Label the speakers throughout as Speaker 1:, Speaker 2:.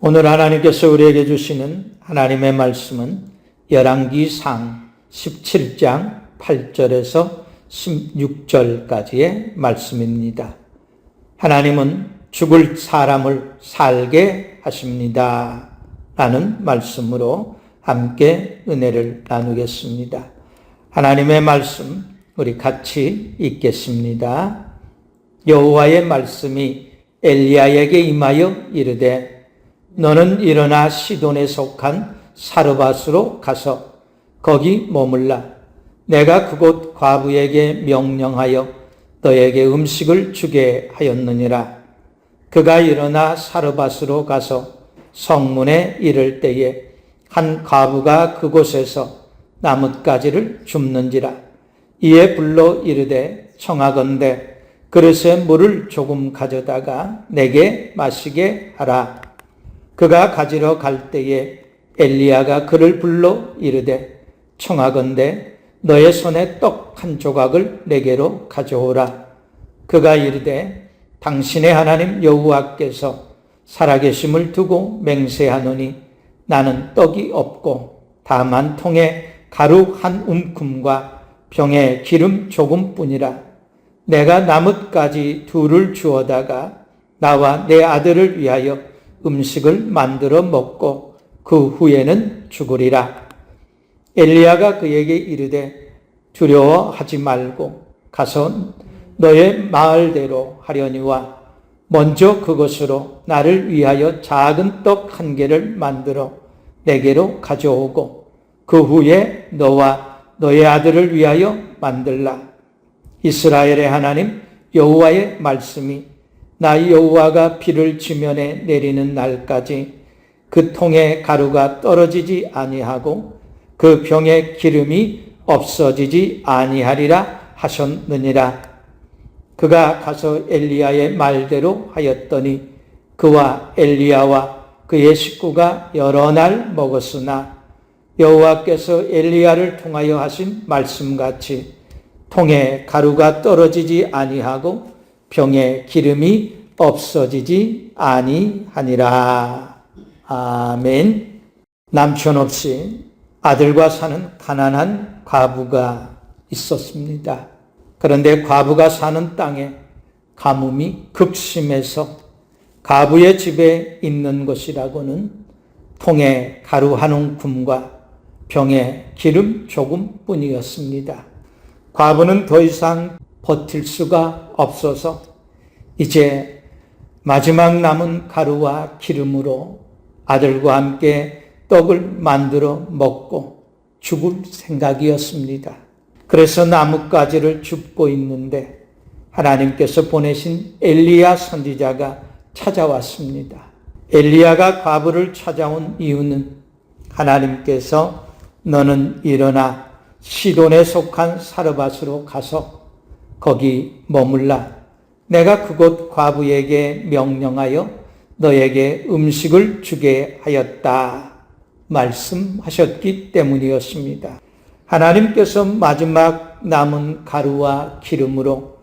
Speaker 1: 오늘 하나님께서 우리에게 주시는 하나님의 말씀은 열왕기상 17장 8절에서 16절까지의 말씀입니다. 하나님은 죽을 사람을 살게 하십니다. 라는 말씀으로 함께 은혜를 나누겠습니다. 하나님의 말씀 우리 같이 읽겠습니다. 여호와의 말씀이 엘리야에게 임하여 이르되 너는 일어나 시돈에 속한 사르밧으로 가서 거기 머물라. 내가 그곳 과부에게 명령하여 너에게 음식을 주게 하였느니라. 그가 일어나 사르밧으로 가서 성문에 이를 때에 한 과부가 그곳에서 나뭇가지를 줍는지라. 이에 불러 이르되 청하건대 그릇에 물을 조금 가져다가 내게 마시게 하라. 그가 가지러 갈 때에 엘리야가 그를 불러 이르되 청하건대 너의 손에 떡 한 조각을 내게로 가져오라. 그가 이르되 당신의 하나님 여호와께서 살아계심을 두고 맹세하노니 나는 떡이 없고 다만 통에 가루 한 움큼과 병에 기름 조금뿐이라. 내가 나뭇가지 둘을 주어다가 나와 내 아들을 위하여 음식을 만들어 먹고 그 후에는 죽으리라. 엘리야가 그에게 이르되 두려워하지 말고 가서 너의 말대로 하려니와 먼저 그것으로 나를 위하여 작은 떡 한 개를 만들어 내게로 가져오고 그 후에 너와 너의 아들을 위하여 만들라. 이스라엘의 하나님 여호와의 말씀이 나 여호와가 비를 지면에 내리는 날까지 그 통에 가루가 떨어지지 아니하고 그 병에 기름이 없어지지 아니하리라 하셨느니라. 그가 가서 엘리야의 말대로 하였더니 그와 엘리야와 그의 식구가 여러 날 먹었으나 여호와께서 엘리야를 통하여 하신 말씀같이 통에 가루가 떨어지지 아니하고 병에 기름이 없어지지 아니하니라. 아멘. 남편 없이 아들과 사는 가난한 과부가 있었습니다. 그런데 과부가 사는 땅에 가뭄이 극심해서 과부의 집에 있는 것이라고는 통에 가루 한 움큼과 병에 기름 조금뿐이었습니다. 과부는 더 이상 버틸 수가 없어서 이제 마지막 남은 가루와 기름으로 아들과 함께 떡을 만들어 먹고 죽을 생각이었습니다. 그래서 나뭇가지를 줍고 있는데 하나님께서 보내신 엘리야 선지자가 찾아왔습니다. 엘리야가 과부를 찾아온 이유는 하나님께서 너는 일어나 시돈에 속한 사르밧으로 가서 거기 머물라. 내가 그곳 과부에게 명령하여 너에게 음식을 주게 하였다. 말씀하셨기 때문이었습니다. 하나님께서 마지막 남은 가루와 기름으로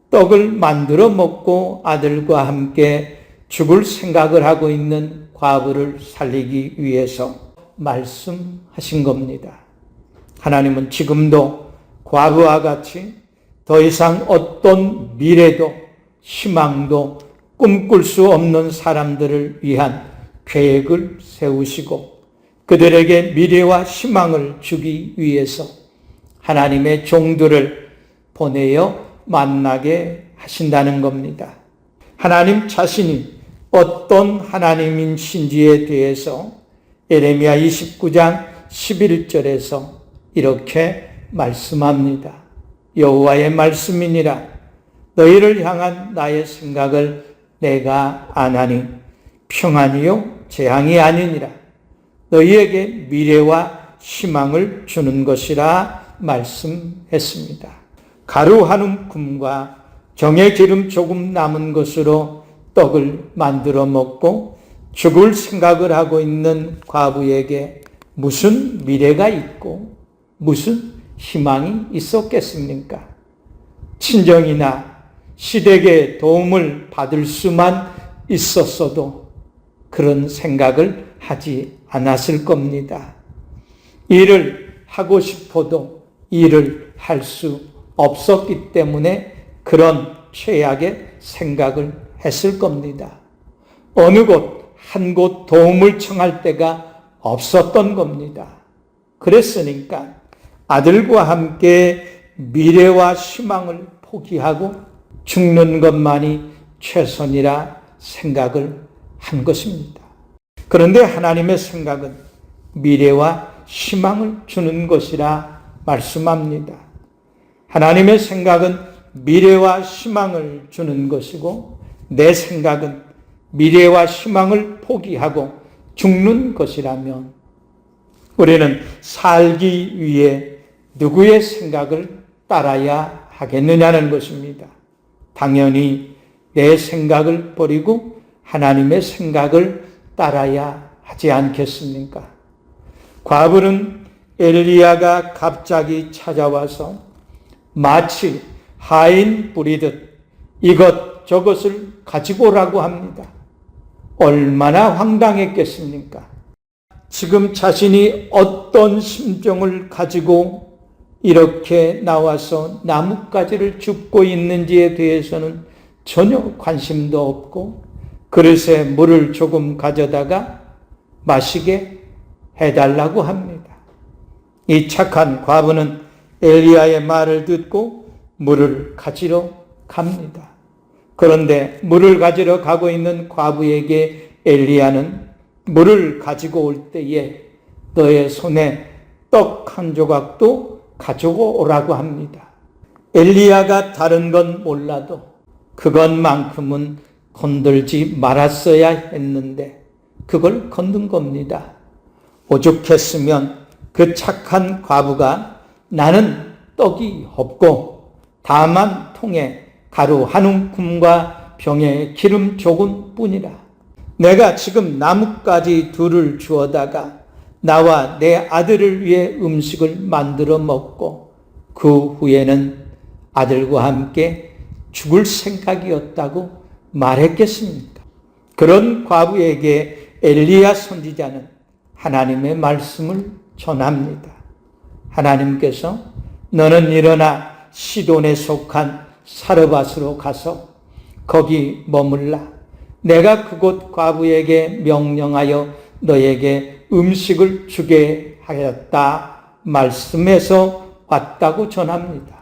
Speaker 1: 떡을 만들어 먹고 아들과 함께 죽을 생각을 하고 있는 과부를 살리기 위해서 말씀하신 겁니다. 하나님은 지금도 과부와 같이 더 이상 어떤 미래도 희망도 꿈꿀 수 없는 사람들을 위한 계획을 세우시고 그들에게 미래와 희망을 주기 위해서 하나님의 종들을 보내어 만나게 하신다는 겁니다. 하나님 자신이 어떤 하나님인신지에 대해서 예레미야 29장 11절에서 이렇게 말씀합니다. 여호와의 말씀이니라. 너희를 향한 나의 생각을 내가 아나니 평안이요 재앙이 아니니라. 너희에게 미래와 희망을 주는 것이라 말씀했습니다. 가루 한 움큼과 병에 기름 조금 남은 것으로 떡을 만들어 먹고 죽을 생각을 하고 있는 과부에게 무슨 미래가 있고 무슨 희망이 있었겠습니까? 친정이나 시댁의 도움을 받을 수만 있었어도 그런 생각을 하지 않았을 겁니다. 일을 하고 싶어도 일을 할 수 없었기 때문에 그런 최악의 생각을 했을 겁니다. 어느 곳, 한 곳 도움을 청할 데가 없었던 겁니다. 그랬으니까 아들과 함께 미래와 희망을 포기하고 죽는 것만이 최선이라 생각을 한 것입니다. 그런데 하나님의 생각은 미래와 희망을 주는 것이라 말씀합니다. 하나님의 생각은 미래와 희망을 주는 것이고 내 생각은 미래와 희망을 포기하고 죽는 것이라면 우리는 살기 위해 누구의 생각을 따라야 하겠느냐는 것입니다. 당연히 내 생각을 버리고 하나님의 생각을 따라야 하지 않겠습니까? 과부는 엘리야가 갑자기 찾아와서 마치 하인 부리듯 이것저것을 가지고 오라고 합니다. 얼마나 황당했겠습니까? 지금 자신이 어떤 심정을 가지고 이렇게 나와서 나뭇가지를 줍고 있는지에 대해서는 전혀 관심도 없고 그릇에 물을 조금 가져다가 마시게 해달라고 합니다. 이 착한 과부는 엘리야의 말을 듣고 물을 가지러 갑니다. 그런데 물을 가지러 가고 있는 과부에게 엘리야는 물을 가지고 올 때에 너의 손에 떡 한 조각도 가지고 오라고 합니다. 엘리야가 다른 건 몰라도 그것만큼은 건들지 말았어야 했는데 그걸 건든 겁니다. 오죽했으면 그 착한 과부가 나는 떡이 없고 다만 통에 가루 한 움큼과 병에 기름 조금 뿐이라. 내가 지금 나뭇가지 둘을 주어다가 나와 내 아들을 위해 음식을 만들어 먹고 그 후에는 아들과 함께 죽을 생각이었다고 말했겠습니까? 그런 과부에게 엘리야 선지자는 하나님의 말씀을 전합니다. 하나님께서 너는 일어나 시돈에 속한 사르밧으로 가서 거기 머물라. 내가 그곳 과부에게 명령하여 너에게 음식을 주게 하였다 말씀해서 왔다고 전합니다.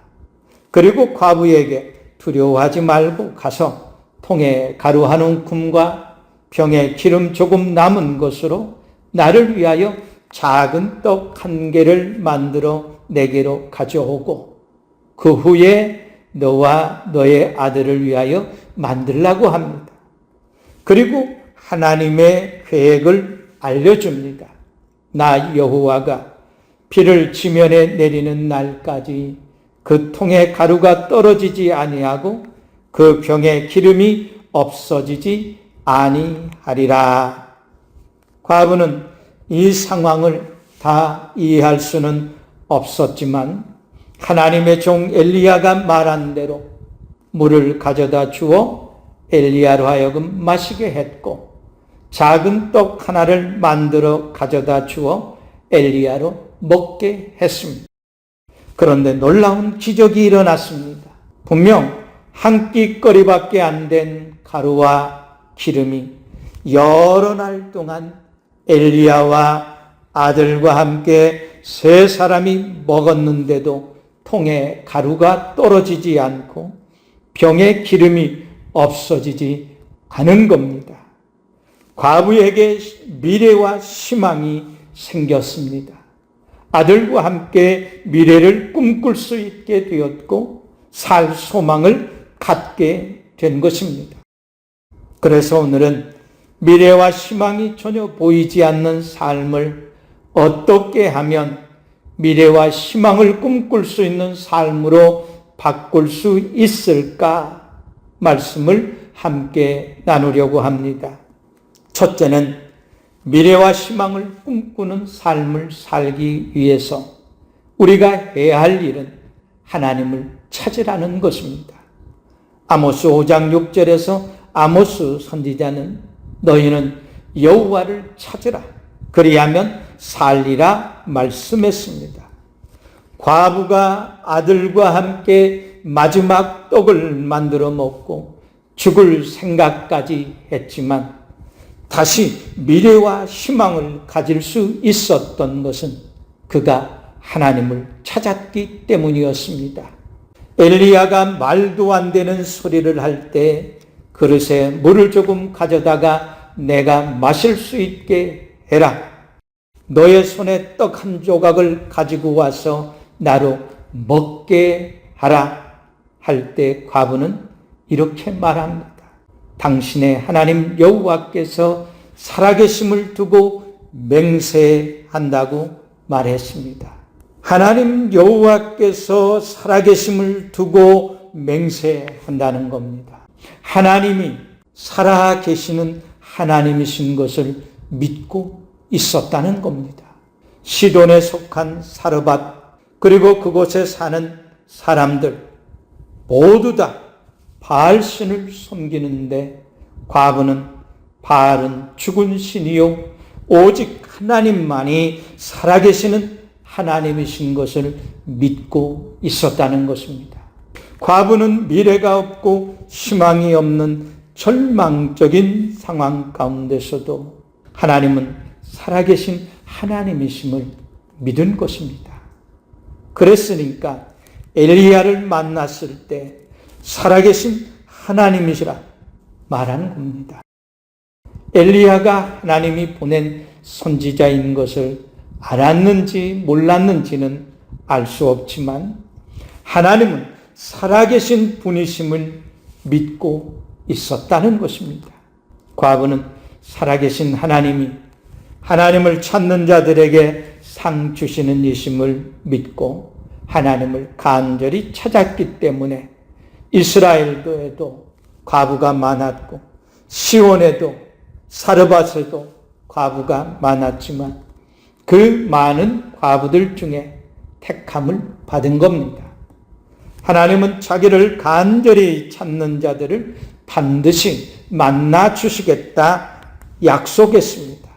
Speaker 1: 그리고 과부에게 두려워하지 말고 가서 통에 가루 한 움큼과 병에 기름 조금 남은 것으로 나를 위하여 작은 떡 한 개를 만들어 내게로 가져오고 그 후에 너와 너의 아들을 위하여 만들라고 합니다. 그리고 하나님의 계획을 알려줍니다. 나 여호와가 비를 지면에 내리는 날까지 그 통에 가루가 떨어지지 아니하고 그 병에 기름이 없어지지 아니하리라. 과부는 이 상황을 다 이해할 수는 없었지만 하나님의 종 엘리야가 말한 대로 물을 가져다 주어 엘리야로 하여금 마시게 했고 작은 떡 하나를 만들어 가져다 주어 엘리야로 먹게 했습니다. 그런데 놀라운 기적이 일어났습니다. 분명 한 끼거리밖에 안 된 가루와 기름이 여러 날 동안 엘리야와 아들과 함께 세 사람이 먹었는데도 통에 가루가 떨어지지 않고 병에 기름이 없어지지 않은 겁니다. 과부에게 미래와 희망이 생겼습니다. 아들과 함께 미래를 꿈꿀 수 있게 되었고 살 소망을 갖게 된 것입니다. 그래서 오늘은 미래와 희망이 전혀 보이지 않는 삶을 어떻게 하면 미래와 희망을 꿈꿀 수 있는 삶으로 바꿀 수 있을까 말씀을 함께 나누려고 합니다. 첫째는 미래와 희망을 꿈꾸는 삶을 살기 위해서 우리가 해야 할 일은 하나님을 찾으라는 것입니다. 아모스 5장 6절에서 아모스 선지자는 너희는 여호와를 찾으라. 그리하면 살리라 말씀했습니다. 과부가 아들과 함께 마지막 떡을 만들어 먹고 죽을 생각까지 했지만 다시 미래와 희망을 가질 수 있었던 것은 그가 하나님을 찾았기 때문이었습니다. 엘리야가 말도 안 되는 소리를 할 때 그릇에 물을 조금 가져다가 내가 마실 수 있게 해라. 너의 손에 떡 한 조각을 가지고 와서 나로 먹게 하라 할 때 과부는 이렇게 말합니다. 당신의 하나님 여호와께서 살아계심을 두고 맹세한다고 말했습니다. 하나님 여호와께서 살아계심을 두고 맹세한다는 겁니다. 하나님이 살아계시는 하나님이신 것을 믿고 있었다는 겁니다. 시돈에 속한 사르밧 그리고 그곳에 사는 사람들 모두 다 바알신을 섬기는데 과부는 바알은 죽은 신이요 오직 하나님만이 살아계시는 하나님이신 것을 믿고 있었다는 것입니다. 과부는 미래가 없고 희망이 없는 절망적인 상황 가운데서도 하나님은 살아계신 하나님이심을 믿은 것입니다. 그랬으니까 엘리야를 만났을 때 살아계신 하나님이시라 말하는 겁니다. 엘리야가 하나님이 보낸 선지자인 것을 알았는지 몰랐는지는 알 수 없지만 하나님은 살아계신 분이심을 믿고 있었다는 것입니다. 과부는 살아계신 하나님이 하나님을 찾는 자들에게 상 주시는 이심을 믿고 하나님을 간절히 찾았기 때문에 이스라엘도에도 과부가 많았고 시온에도 사르밧에도 과부가 많았지만 그 많은 과부들 중에 택함을 받은 겁니다. 하나님은 자기를 간절히 찾는 자들을 반드시 만나 주시겠다 약속했습니다.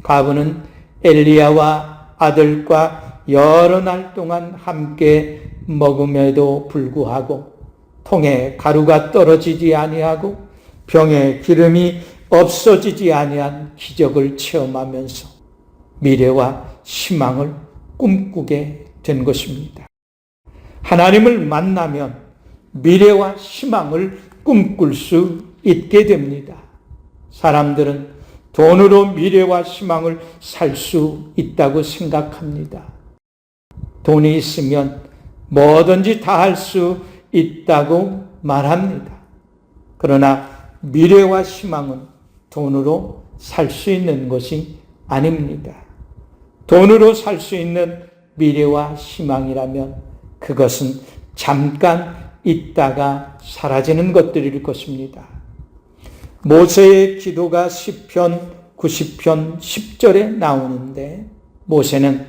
Speaker 1: 과부는 엘리야와 아들과 여러 날 동안 함께 먹음에도 불구하고 통에 가루가 떨어지지 아니하고 병에 기름이 없어지지 아니한 기적을 체험하면서 미래와 희망을 꿈꾸게 된 것입니다. 하나님을 만나면 미래와 희망을 꿈꿀 수 있게 됩니다. 사람들은 돈으로 미래와 희망을 살 수 있다고 생각합니다. 돈이 있으면 뭐든지 다 할 수 있다고 말합니다. 그러나 미래와 희망은 돈으로 살 수 있는 것이 아닙니다. 돈으로 살 수 있는 미래와 희망이라면 그것은 잠깐 있다가 사라지는 것들일 것입니다. 모세의 기도가 시편 90편 10절에 나오는데 모세는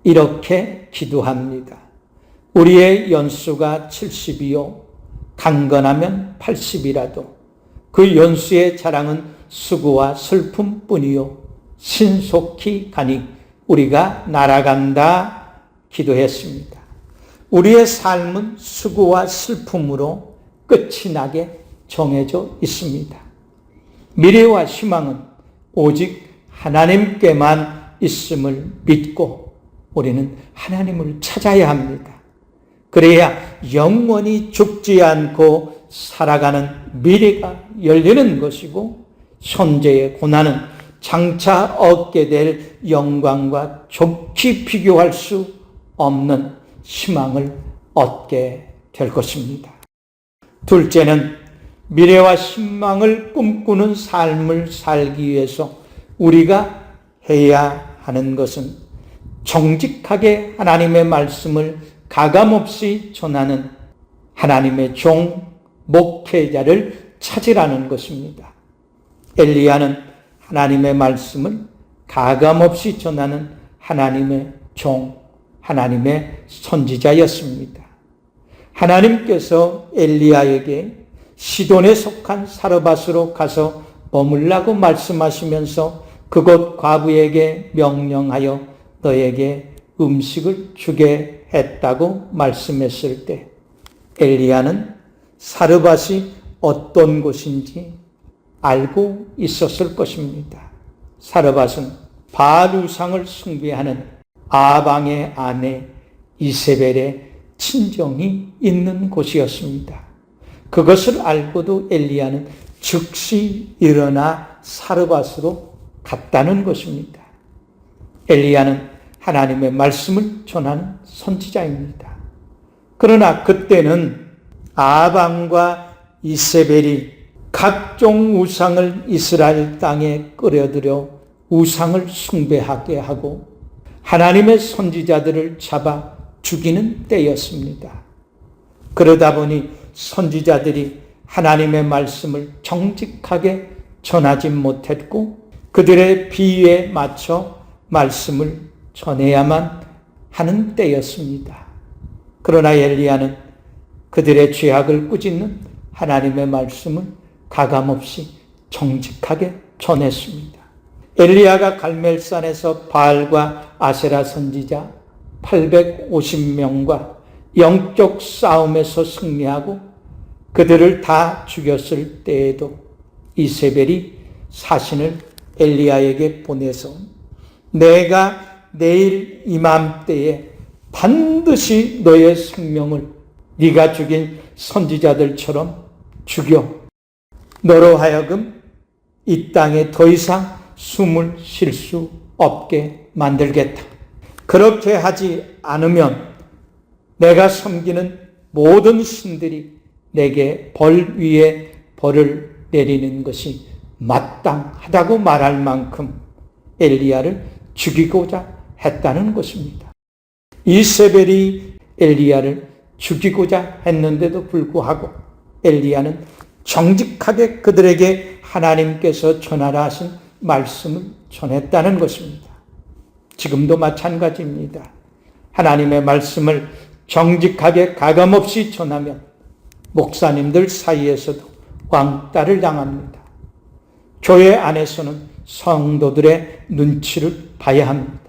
Speaker 1: 이렇게 기도합니다. 우리의 연수가 70이요 강건하면 80이라도 그 연수의 자랑은 수고와 슬픔뿐이요 신속히 가니 우리가 날아간다 기도했습니다. 우리의 삶은 수고와 슬픔으로 끝이 나게 정해져 있습니다. 미래와 희망은 오직 하나님께만 있음을 믿고 우리는 하나님을 찾아야 합니다. 그래야 영원히 죽지 않고 살아가는 미래가 열리는 것이고 현재의 고난은 장차 얻게 될 영광과 좋게 비교할 수 없는 희망을 얻게 될 것입니다. 둘째는 미래와 희망을 꿈꾸는 삶을 살기 위해서 우리가 해야 하는 것은 정직하게 하나님의 말씀을 가감없이 전하는 하나님의 종, 목회자를 찾으라는 것입니다. 엘리야는 하나님의 말씀을 가감없이 전하는 하나님의 종, 하나님의 선지자였습니다. 하나님께서 엘리야에게 시돈에 속한 사르밧으로 가서 머물라고 말씀하시면서 그곳 과부에게 명령하여 너에게 음식을 주게 했다고 말씀했을 때 엘리야는 사르밧이 어떤 곳인지 알고 있었을 것입니다. 사르밧은 바알 우상을 숭배하는 아방의 아내 이세벨의 친정이 있는 곳이었습니다. 그것을 알고도 엘리야는 즉시 일어나 사르밧으로 갔다는 것입니다. 엘리야는 하나님의 말씀을 전하는 선지자입니다. 그러나 그때는 아방과 이세벨이 각종 우상을 이스라엘 땅에 끌어들여 우상을 숭배하게 하고 하나님의 선지자들을 잡아 죽이는 때였습니다. 그러다 보니 선지자들이 하나님의 말씀을 정직하게 전하지 못했고 그들의 비위에 맞춰 말씀을 전해야만 하는 때였습니다. 그러나 엘리야는 그들의 죄악을 꾸짖는 하나님의 말씀을 가감없이 정직하게 전했습니다. 엘리야가 갈멜산에서 바알과 아세라 선지자 850명과 영적 싸움에서 승리하고 그들을 다 죽였을 때에도 이세벨이 사신을 엘리야에게 보내서 내가 내일 이맘때에 반드시 너의 생명을 네가 죽인 선지자들처럼 죽여 너로 하여금 이 땅에 더 이상 숨을 쉴 수 없게 만들겠다. 그렇게 하지 않으면 내가 섬기는 모든 신들이 내게 벌 위에 벌을 내리는 것이 마땅하다고 말할 만큼 엘리야를 죽이고자 했다는 것입니다. 이세벨이 엘리야를 죽이고자 했는데도 불구하고 엘리야는 정직하게 그들에게 하나님께서 전하라 하신 말씀을 전했다는 것입니다. 지금도 마찬가지입니다. 하나님의 말씀을 정직하게 가감없이 전하면 목사님들 사이에서도 왕따를 당합니다. 교회 안에서는 성도들의 눈치를 봐야 합니다.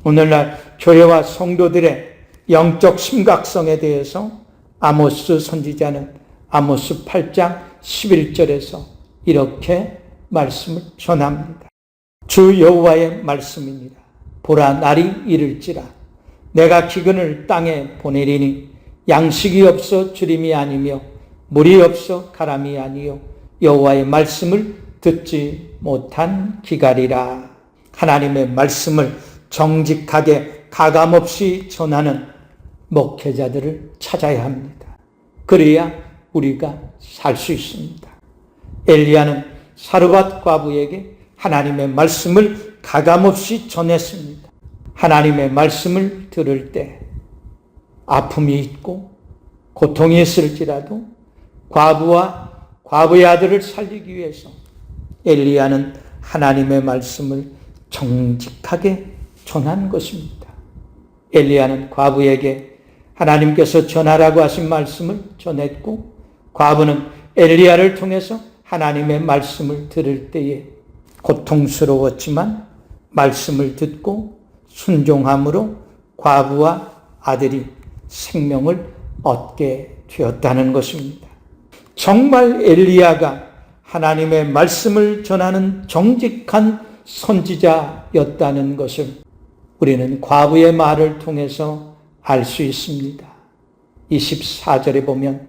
Speaker 1: 오늘날 교회와 성도들의 영적 심각성에 대해서 아모스 선지자는 아모스 8장 11절에서 이렇게 말씀을 전합니다. 주 여호와의 말씀입니다. 보라, 날이 이를지라 내가 기근을 땅에 보내리니 양식이 없어 주림이 아니며 물이 없어 가람이 아니요 여호와의 말씀을 듣지 못한 기갈이라. 하나님의 말씀을 정직하게 가감없이 전하는 목회자들을 찾아야 합니다. 그래야 우리가 살 수 있습니다. 엘리야는 사르밧 과부에게 하나님의 말씀을 가감없이 전했습니다. 하나님의 말씀을 들을 때 아픔이 있고 고통이 있을지라도 과부와 과부의 아들을 살리기 위해서 엘리야는 하나님의 말씀을 정직하게 전한 것입니다. 엘리야는 과부에게 하나님께서 전하라고 하신 말씀을 전했고 과부는 엘리야를 통해서 하나님의 말씀을 들을 때에 고통스러웠지만 말씀을 듣고 순종함으로 과부와 아들이 생명을 얻게 되었다는 것입니다. 정말 엘리야가 하나님의 말씀을 전하는 정직한 선지자였다는 것을 우리는 과부의 말을 통해서 알 수 있습니다. 24절에 보면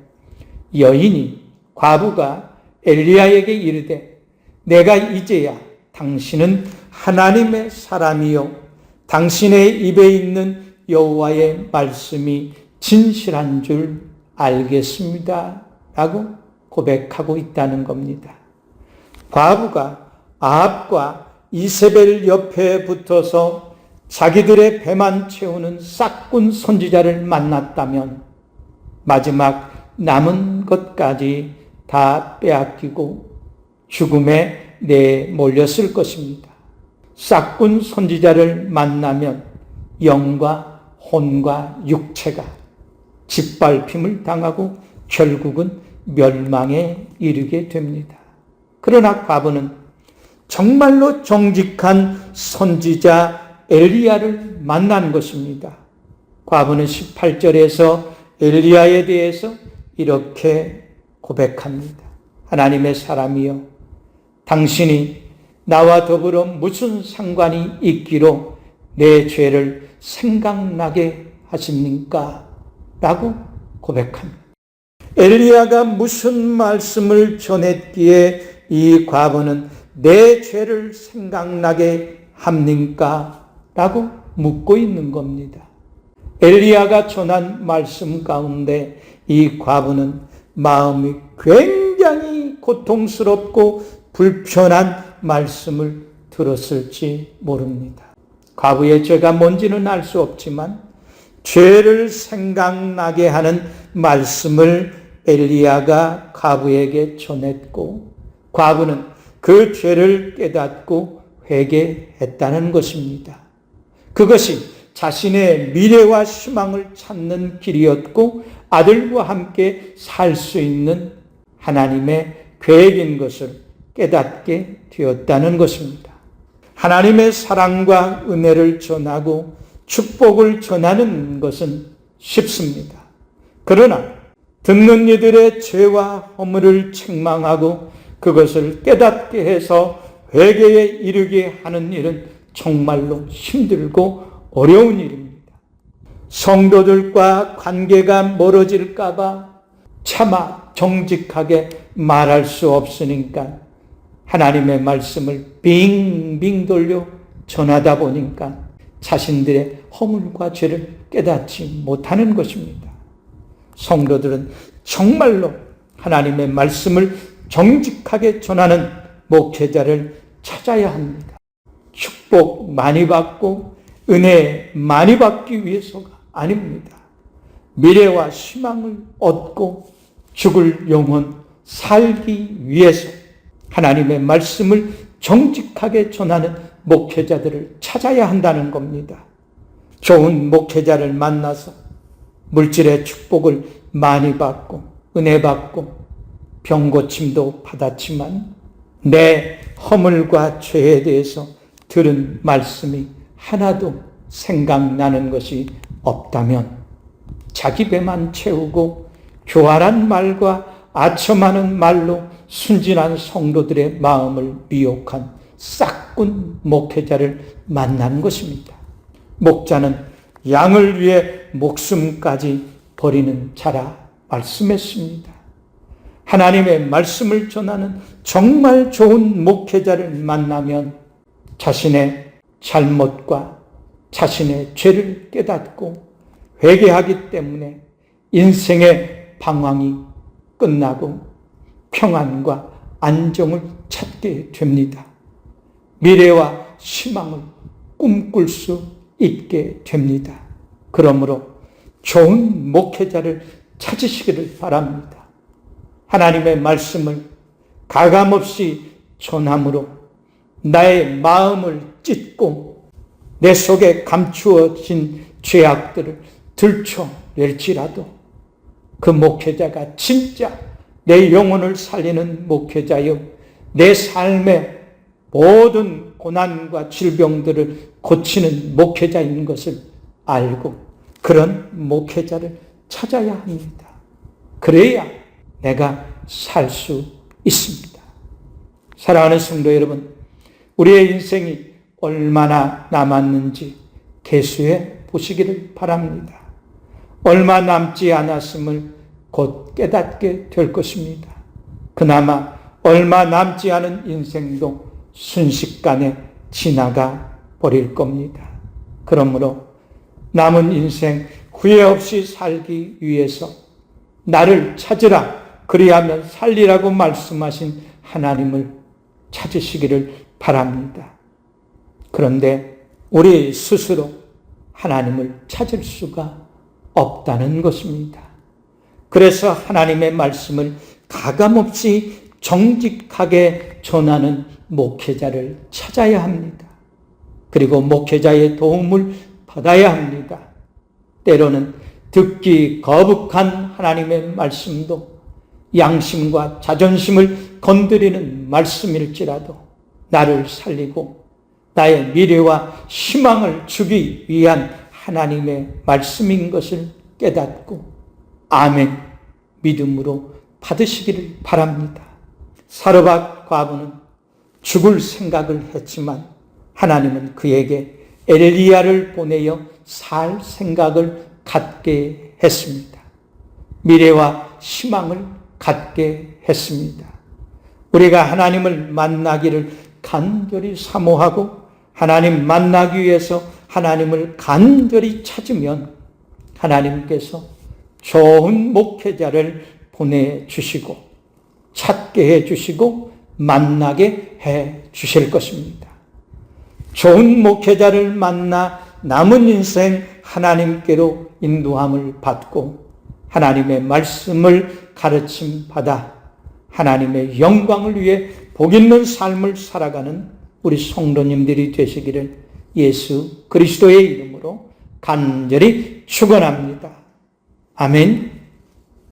Speaker 1: 여인이 과부가 엘리야에게 이르되 내가 이제야 당신은 하나님의 사람이요 당신의 입에 있는 여호와의 말씀이 진실한 줄 알겠습니다 라고 고백하고 있다는 겁니다. 과부가 아합과 이세벨 옆에 붙어서 자기들의 배만 채우는 싹군 선지자를 만났다면 마지막 남은 것까지 다 빼앗기고 죽음에 내몰렸을 것입니다. 싹군 선지자를 만나면 영과 혼과 육체가 짓밟힘을 당하고 결국은 멸망에 이르게 됩니다. 그러나 과부는 정말로 정직한 선지자 엘리야를 만난 것입니다. 과부는 18절에서 엘리야에 대해서 이렇게 고백합니다. 하나님의 사람이여, 당신이 나와 더불어 무슨 상관이 있기로 내 죄를 생각나게 하십니까? 라고 고백합니다. 엘리야가 무슨 말씀을 전했기에 이 과부는 내 죄를 생각나게 합니까? 라고 묻고 있는 겁니다. 엘리야가 전한 말씀 가운데 이 과부는 마음이 굉장히 고통스럽고 불편한 말씀을 들었을지 모릅니다. 과부의 죄가 뭔지는 알 수 없지만 죄를 생각나게 하는 말씀을 엘리야가 과부에게 전했고 과부는 그 죄를 깨닫고 회개했다는 것입니다. 그것이 자신의 미래와 희망을 찾는 길이었고 아들과 함께 살 수 있는 하나님의 계획인 것을 깨닫게 되었다는 것입니다. 하나님의 사랑과 은혜를 전하고 축복을 전하는 것은 쉽습니다. 그러나 듣는 이들의 죄와 허물을 책망하고 그것을 깨닫게 해서 회개에 이르게 하는 일은 정말로 힘들고 어려운 일입니다. 성도들과 관계가 멀어질까 봐 차마 정직하게 말할 수 없으니까 하나님의 말씀을 빙빙 돌려 전하다 보니까 자신들의 허물과 죄를 깨닫지 못하는 것입니다. 성도들은 정말로 하나님의 말씀을 정직하게 전하는 목회자를 찾아야 합니다. 축복 많이 받고 은혜 많이 받기 위해서가 아닙니다. 미래와 희망을 얻고 죽을 영혼 살기 위해서 하나님의 말씀을 정직하게 전하는 목회자들을 찾아야 한다는 겁니다. 좋은 목회자를 만나서 물질의 축복을 많이 받고 은혜 받고 병고침도 받았지만 내 허물과 죄에 대해서 들은 말씀이 하나도 생각나는 것이 없다면 자기 배만 채우고 교활한 말과 아첨하는 말로 순진한 성도들의 마음을 미혹한 싹군 목회자를 만난 것입니다. 목자는 양을 위해 목숨까지 버리는 자라 말씀했습니다. 하나님의 말씀을 전하는 정말 좋은 목회자를 만나면 자신의 잘못과 자신의 죄를 깨닫고 회개하기 때문에 인생의 방황이 끝나고 평안과 안정을 찾게 됩니다. 미래와 희망을 꿈꿀 수 있게 됩니다. 그러므로 좋은 목회자를 찾으시기를 바랍니다. 하나님의 말씀을 가감없이 전함으로 나의 마음을 찢고 내 속에 감추어진 죄악들을 들춰낼지라도 그 목회자가 진짜 내 영혼을 살리는 목회자요, 내 삶의 모든 고난과 질병들을 고치는 목회자인 것을 알고 그런 목회자를 찾아야 합니다. 그래야 내가 살 수 있습니다. 사랑하는 성도 여러분, 우리의 인생이 얼마나 남았는지 계수해 보시기를 바랍니다. 얼마 남지 않았음을 곧 깨닫게 될 것입니다. 그나마 얼마 남지 않은 인생도 순식간에 지나가 버릴 겁니다. 그러므로 남은 인생 후회 없이 살기 위해서 나를 찾으라, 그리하면 살리라고 말씀하신 하나님을 찾으시기를 바랍니다. 그런데 우리 스스로 하나님을 찾을 수가 없다는 것입니다. 그래서 하나님의 말씀을 가감없이 정직하게 전하는 목회자를 찾아야 합니다. 그리고 목회자의 도움을 받아야 합니다. 때로는 듣기 거북한 하나님의 말씀도 양심과 자존심을 건드리는 말씀일지라도 나를 살리고 나의 미래와 희망을 주기 위한 하나님의 말씀인 것을 깨닫고 아멘 믿음으로 받으시기를 바랍니다. 사르밧 과부는 죽을 생각을 했지만 하나님은 그에게 엘리야를 보내어 살 생각을 갖게 했습니다. 미래와 희망을 갖게 했습니다. 우리가 하나님을 만나기를 간절히 사모하고 하나님 만나기 위해서 하나님을 간절히 찾으면 하나님께서 좋은 목회자를 보내주시고 찾게 해주시고 만나게 해주실 것입니다. 좋은 목회자를 만나 남은 인생 하나님께로 인도함을 받고 하나님의 말씀을 가르침 받아 하나님의 영광을 위해 복 있는 삶을 살아가는 우리 성도님들이 되시기를 예수 그리스도의 이름으로 간절히 축원합니다. 아멘.